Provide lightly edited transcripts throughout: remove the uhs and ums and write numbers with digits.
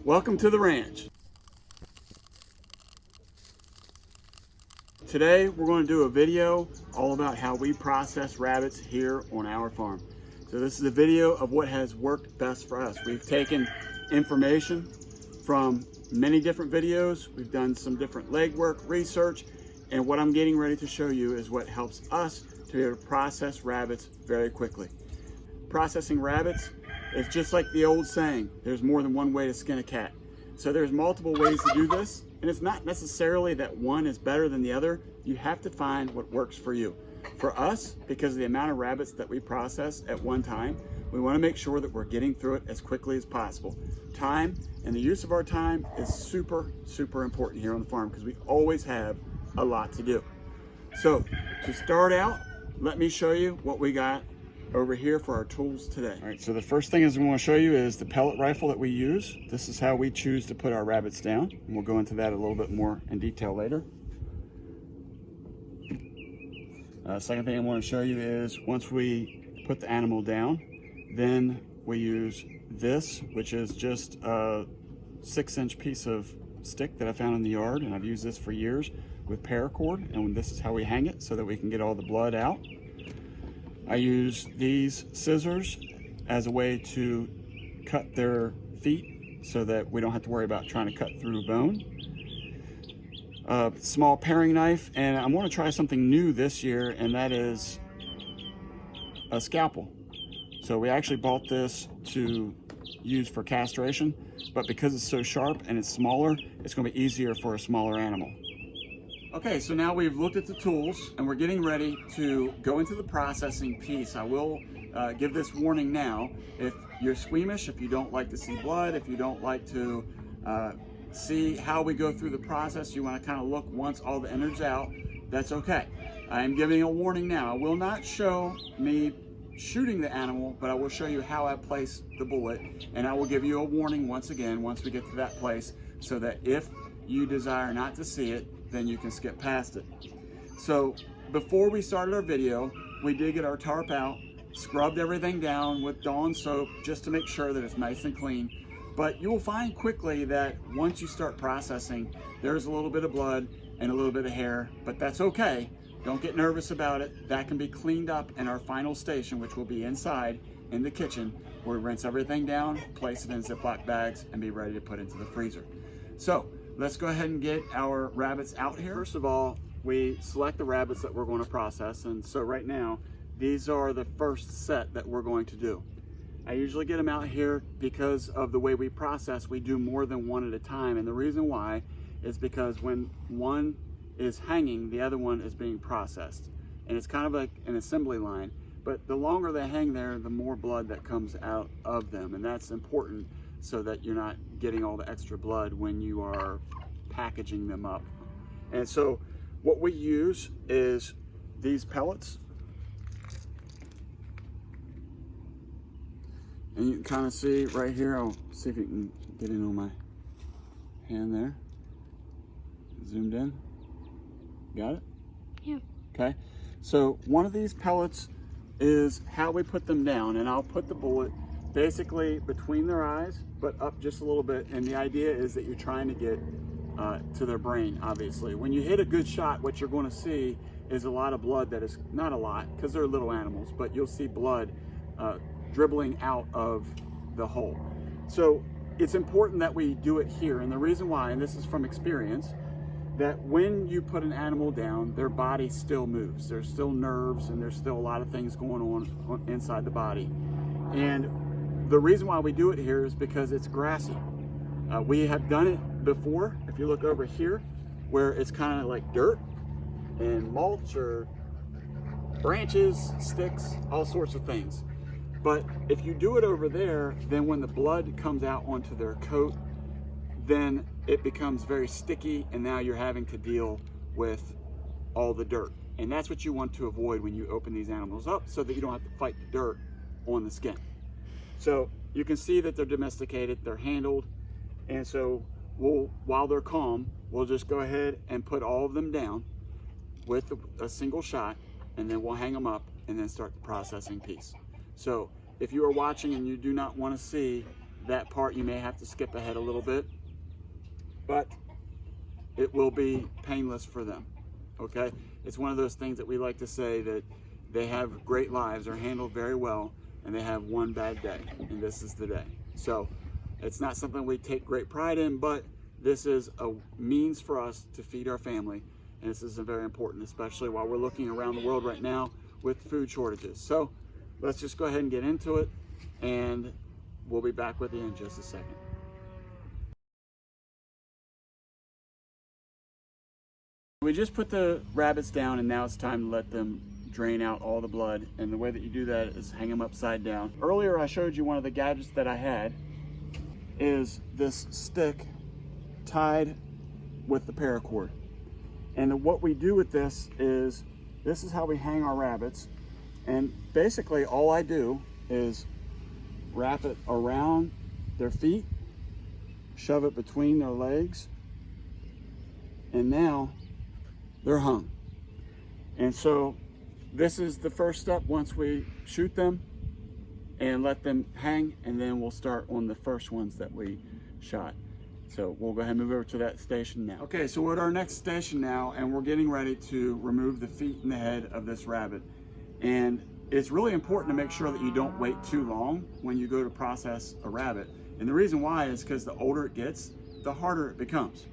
Welcome to the ranch. Today we're going to do a video all about how we process rabbits here on our farm. So this is a video of what has worked best for us. We've taken information from many different videos. We've done some different legwork, research, and what I'm getting ready to show you is what helps us to be able to process rabbits very quickly. Processing rabbits is just like the old saying, there's more than one way to skin a cat. So there's multiple ways to do this, and it's not necessarily that one is better than the other. You have to find what works for you. For us, because of the amount of rabbits that we process at one time, we want to make sure that we're getting through it as quickly as possible. Time and the use of our time is super, super important here on the farm because we always have a lot to do. So to start out, let me show you what we got over here for our tools today. All right, so the first thing is we want to show you is the pellet rifle that we use. This is how we choose to put our rabbits down, and we'll go into that a little bit more in detail later. Second thing I want to show you is once we put the animal down, then we use this, which is just a 6-inch piece of stick that I found in the yard, and I've used this for years with paracord, and this is how we hang it so that we can get all the blood out. I use these scissors as a way to cut their feet so that we don't have to worry about trying to cut through bone. Small paring knife, and I want to try something new this year, and that is a scalpel. So we actually bought this to use for castration, but because it's so sharp and it's smaller, it's going to be easier for a smaller animal. Okay, so now we've looked at the tools and we're getting ready to go into the processing piece. I will give this warning now. If you're squeamish, if you don't like to see blood, if you don't like to see how we go through the process, you want to kind of look once all the innards out, that's okay. I am giving a warning now. I will not show me shooting the animal, but I will show you how I place the bullet, and I will give you a warning once again once we get to that place so that if you desire not to see it, then you can skip past it. So before we started our video, we did get our tarp out, scrubbed everything down with Dawn soap just to make sure that it's nice and clean. But you will find quickly that once you start processing, there's a little bit of blood and a little bit of hair, but that's okay. Don't get nervous about it. That can be cleaned up in our final station, which will be inside in the kitchen, where we rinse everything down, place it in Ziploc bags, and be ready to put into the freezer. So let's go ahead and get our rabbits out here. First of all, we select the rabbits that we're going to process. And so right now, these are the first set that we're going to do. I usually get them out here because of the way we process. We do more than one at a time. And the reason why is because when one is hanging, the other one is being processed. And it's kind of like an assembly line. But the longer they hang there, the more blood that comes out of them. And that's important so that you're not getting all the extra blood when you are packaging them up. And so what we use is these pellets. And you can kind of see right here, I'll see if you can get in on my hand there. Zoomed in. Got it? Yeah. Okay. So one of these pellets is how we put them down, and I'll put the bullet basically between their eyes, but up just a little bit. And the idea is that you're trying to get to their brain, obviously. When you hit a good shot, what you're going to see is a lot of blood that is, not a lot, because they're little animals, but you'll see blood dribbling out of the hole. So it's important that we do it here. And the reason why, and this is from experience, that when you put an animal down, their body still moves. There's still nerves and there's still a lot of things going on inside the body. And the reason why we do it here is because it's grassy. We have done it before. If you look over here, where it's kind of like dirt and mulch or branches, sticks, all sorts of things. But if you do it over there, then when the blood comes out onto their coat, then it becomes very sticky, and now you're having to deal with all the dirt. And that's what you want to avoid when you open these animals up, so that you don't have to fight the dirt on the skin. So you can see that they're domesticated, they're handled, and so while they're calm, we'll just go ahead and put all of them down with a single shot, and then we'll hang them up and then start the processing piece. So if you are watching and you do not want to see that part you may have to skip ahead a little bit, but it will be painless for them, okay? It's one of those things that we like to say that they have great lives, are handled very well, and they have one bad day, and this is the day. So it's not something we take great pride in, but this is a means for us to feed our family, and this is very important, especially while we're looking around the world right now with food shortages. So let's just go ahead and get into it, and we'll be back with you in just a second. We just put the rabbits down, and now it's time to let them drain out all the blood, and the way that you do that is hang them upside down. Earlier I showed you one of the gadgets that I had is this stick tied with the paracord. And what we do with this is how we hang our rabbits, and basically all I do is wrap it around their feet, shove it between their legs, and now they're hung. And so this is the first step once we shoot them and let them hang, and then we'll start on the first ones that we shot. So we'll go ahead and move over to that station now. Okay, so we're at our next station now, and we're getting ready to remove the feet and the head of this rabbit. And it's really important to make sure that you don't wait too long when you go to process a rabbit. And the reason why is because the older it gets, the harder it becomes.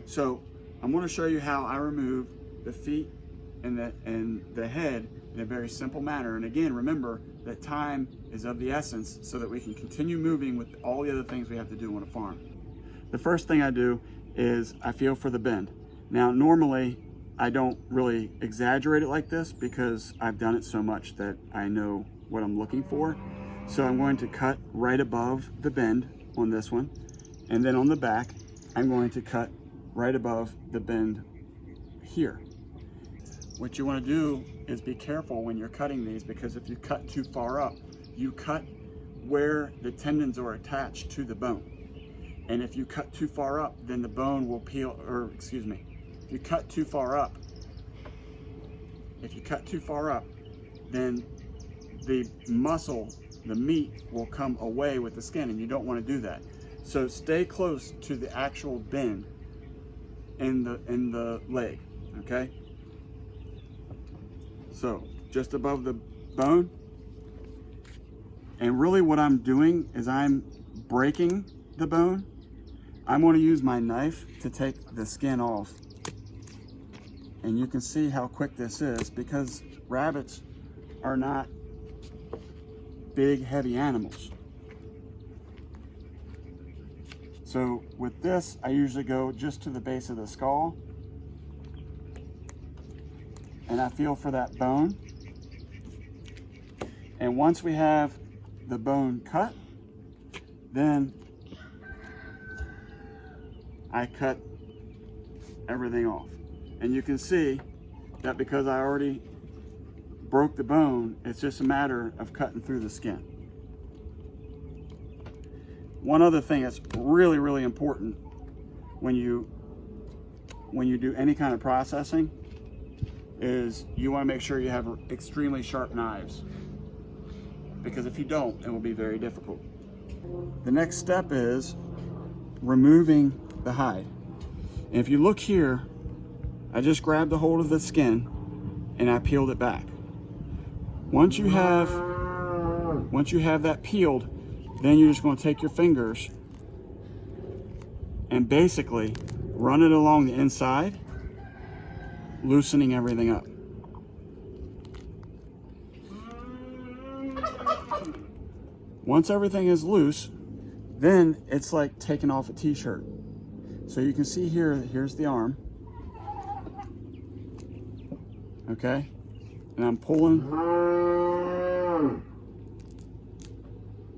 So I'm going to show you how I remove the feet and the head in a very simple manner. And again, remember that time is of the essence so that we can continue moving with all the other things we have to do on a farm. The first thing I do is I feel for the bend. Now, normally I don't really exaggerate it like this because I've done it so much that I know what I'm looking for. So I'm going to cut right above the bend on this one. And then on the back, I'm going to cut right above the bend here. What you want to do is be careful when you're cutting these, because if you cut too far up, you cut where the tendons are attached to the bone. And if you cut too far up, then the bone will peel, or excuse me, if you cut too far up, then the muscle, the meat will come away with the skin, and you don't want to do that. So stay close to the actual bend in the leg, okay? So just above the bone. And really what I'm doing is I'm breaking the bone. I'm going to use my knife to take the skin off. And you can see how quick this is, because rabbits are not big, heavy animals. So with this, I usually go just to the base of the skull, and I feel for that bone. And once we have the bone cut, then I cut everything off. And you can see that because I already broke the bone, it's just a matter of cutting through the skin. One other thing that's really, really important when you do any kind of processing is you want to make sure you have extremely sharp knives, because if you don't, it will be very difficult. The next step is removing the hide. And if you look here, I just grabbed a hold of the skin and I peeled it back. Once you have that peeled, then you're just going to take your fingers and basically run it along the inside, loosening everything up. Once everything is loose, then it's like taking off a t-shirt. So you can see here, here's the arm. Okay? And I'm pulling.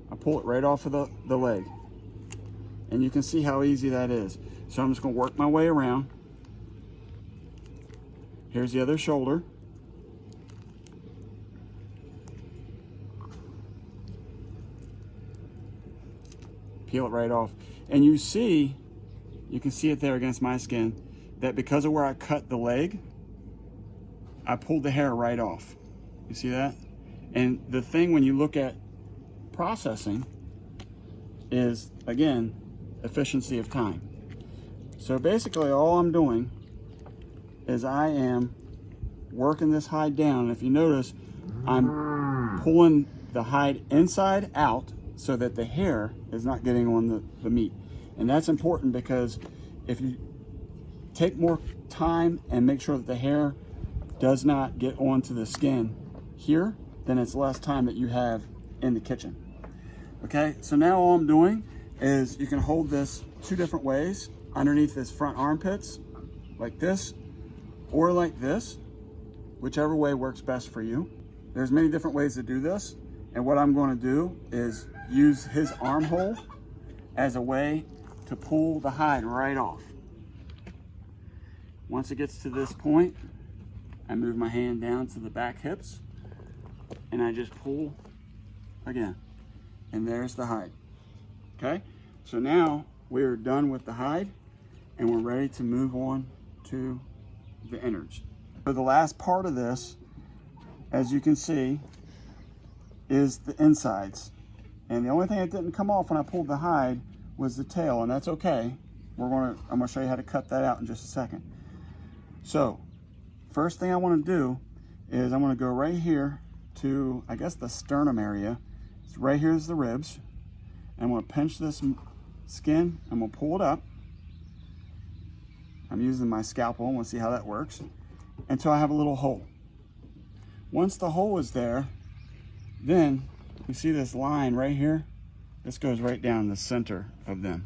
I pull it right off of the leg. And you can see how easy that is. So I'm just going to work my way around. Here's the other shoulder. Peel it right off. And you can see it there against my skin, that because of where I cut the leg, I pulled the hair right off. You see that? And the thing when you look at processing is, again, efficiency of time. So basically all I'm doing is I am working this hide down. If you notice, I'm pulling the hide inside out so that the hair is not getting on the meat. And that's important because if you take more time and make sure that the hair does not get onto the skin here, then it's less time that you have in the kitchen. Okay, so now all I'm doing is you can hold this two different ways underneath his front armpits, like this, or like this, whichever way works best for you. There's many different ways to do this, and what I'm going to do is use his armhole as a way to pull the hide right off. Once it gets to this point, I move my hand down to the back hips, and I just pull again, and there's the hide. Okay, so now we're done with the hide, and we're ready to move on to the innards. So the last part of this, as you can see, is the insides. And the only thing that didn't come off when I pulled the hide was the tail, and that's okay. I'm gonna show you how to cut that out in just a second. So, first thing I wanna do is I'm gonna go right here to, I guess, the sternum area. So right here's the ribs. And I'm gonna pinch this skin, I'm gonna pull it up. I'm using my scalpel, and we'll see how that works, until I have a little hole. Once the hole is there, then you see this line right here? This goes right down the center of them.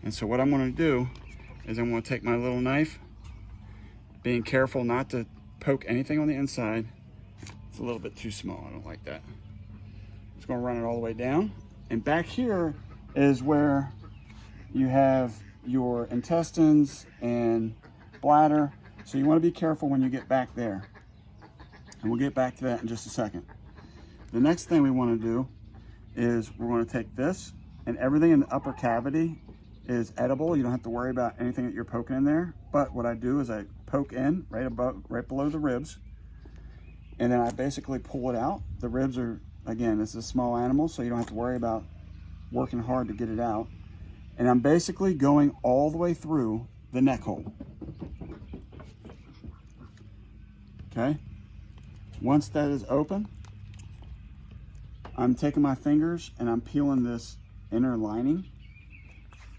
And so what I'm gonna do is I'm gonna take my little knife, being careful not to poke anything on the inside. It's a little bit too small, I don't like that. Just gonna run it all the way down. And back here is where you have your intestines and bladder. So you wanna be careful when you get back there. And we'll get back to that in just a second. The next thing we wanna do is we're gonna take this, and everything in the upper cavity is edible. You don't have to worry about anything that you're poking in there. But what I do is I poke in right below the ribs, and then I basically pull it out. The ribs are, again, this is a small animal, so you don't have to worry about working hard to get it out. And I'm basically going all the way through the neck hole. Okay? Once that is open, I'm taking my fingers and I'm peeling this inner lining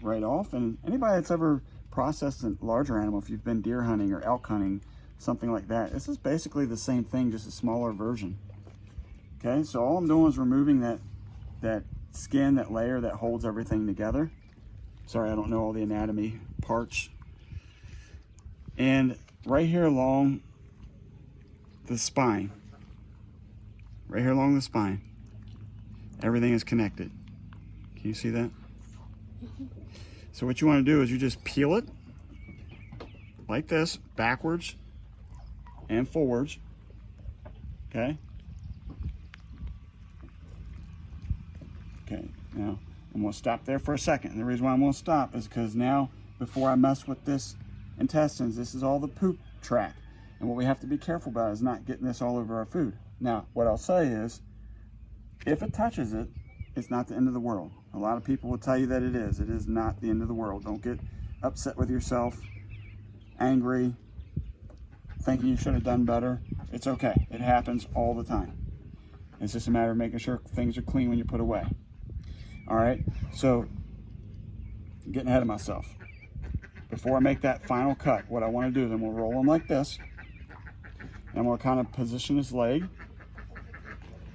right off. And anybody that's ever processed a larger animal, if you've been deer hunting or elk hunting, something like that, this is basically the same thing, just a smaller version. Okay, so all I'm doing is removing that skin, that layer that holds everything together. Sorry, I don't know all the anatomy parts. And right here along the spine, everything is connected. Can you see that? So what you want to do is you just peel it like this, backwards and forwards. Okay? Okay, now I'm going to stop there for a second. And the reason why I'm going to stop is because now, before I mess with this intestines, this is all the poop track. And what we have to be careful about is not getting this all over our food. Now, what I'll say is, if it touches it, it's not the end of the world. A lot of people will tell you that it is. It is not the end of the world. Don't get upset with yourself, angry, thinking you should have done better. It's okay. It happens all the time. It's just a matter of making sure things are clean when you put away. All right, so I'm getting ahead of myself. Before I make that final cut, what I want to do is I'm going to roll him like this. And I'm going to kind of position his leg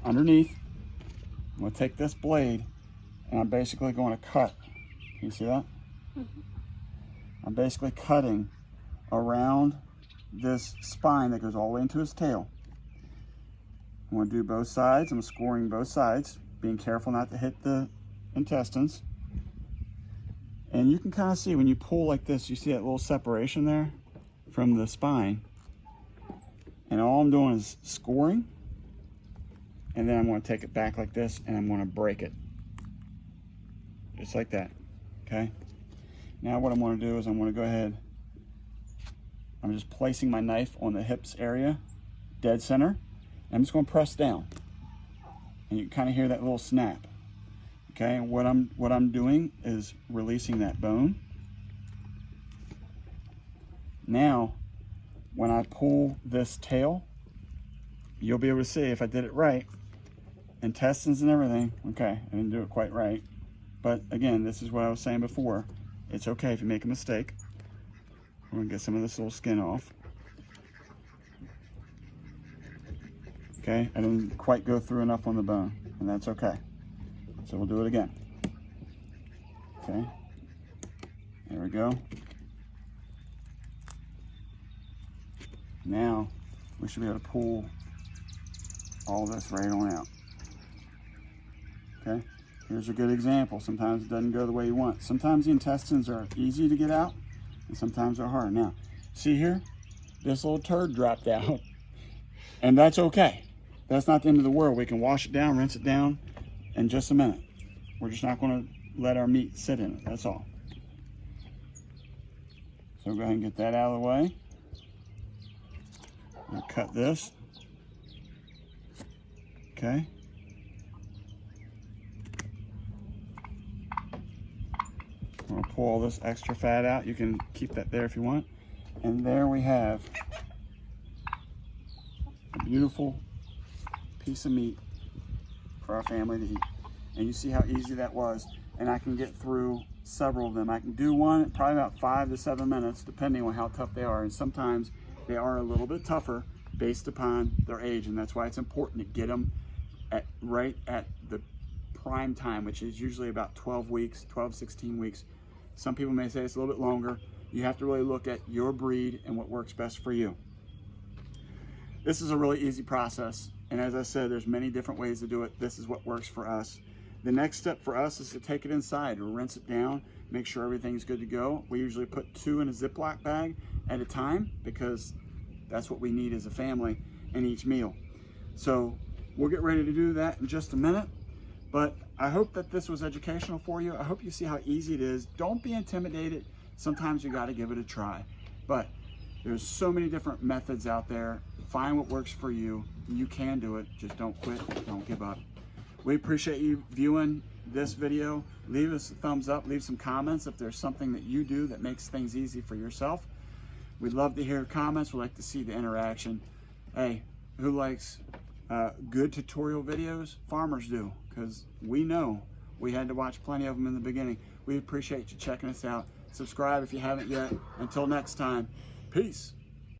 underneath. I'm going to take this blade and I'm basically going to cut. Can you see that? Mm-hmm. I'm basically cutting around this spine that goes all the way into his tail. I'm going to do both sides. I'm scoring both sides, being careful not to hit the intestines. And you can kind of see when you pull like this, you see that little separation there from the spine. And all I'm doing is scoring. And then I'm going to take it back like this and I'm going to break it. Just like that. Okay? Now what I'm going to do is I'm going to go ahead. I'm just placing my knife on the hips area, dead center. I'm just going to press down. And you can kind of hear that little snap. Okay, what I'm doing is releasing that bone. Now, when I pull this tail, you'll be able to see if I did it right. Intestines and everything. Okay, I didn't do it quite right. But again, this is what I was saying before. It's okay if you make a mistake. We're gonna get some of this little skin off. Okay, I didn't quite go through enough on the bone, and that's okay. So we'll do it again. Okay, there we go. Now, we should be able to pull all this right on out. Okay, here's a good example. Sometimes it doesn't go the way you want. Sometimes the intestines are easy to get out, and sometimes they're hard. Now, see here? This little turd dropped out, and that's okay. That's not the end of the world. We can wash it down, rinse it down in just a minute. We're just not going to let our meat sit in it. That's all. So go ahead and get that out of the way. I'll cut this. Okay. I'll pull all this extra fat out. You can keep that there if you want. And there we have a beautiful piece of meat for our family to eat. And you see how easy that was. And I can get through several of them. I can do one probably about 5 to 7 minutes, depending on how tough they are. And sometimes they are a little bit tougher based upon their age. And that's why it's important to get them right at the prime time, which is usually about 12 weeks, 12, 16 weeks. Some people may say it's a little bit longer. You have to really look at your breed and what works best for you. This is a really easy process. And as I said, there's many different ways to do it. This is what works for us. The next step for us is to take it inside, rinse it down, make sure everything's good to go. We usually put 2 in a Ziploc bag at a time because that's what we need as a family in each meal. So we'll get ready to do that in just a minute. But I hope that this was educational for you. I hope you see how easy it is. Don't be intimidated. Sometimes you got to give it a try. But there's so many different methods out there. Find what works for you. You can do it. Just don't quit. Don't give up. We appreciate you viewing this video. Leave us a thumbs up. Leave some comments if there's something that you do that makes things easy for yourself. We'd love to hear comments. We'd like to see the interaction. Hey, who likes good tutorial videos? Farmers do, because we know we had to watch plenty of them in the beginning. We appreciate you checking us out. Subscribe if you haven't yet. Until next time, peace.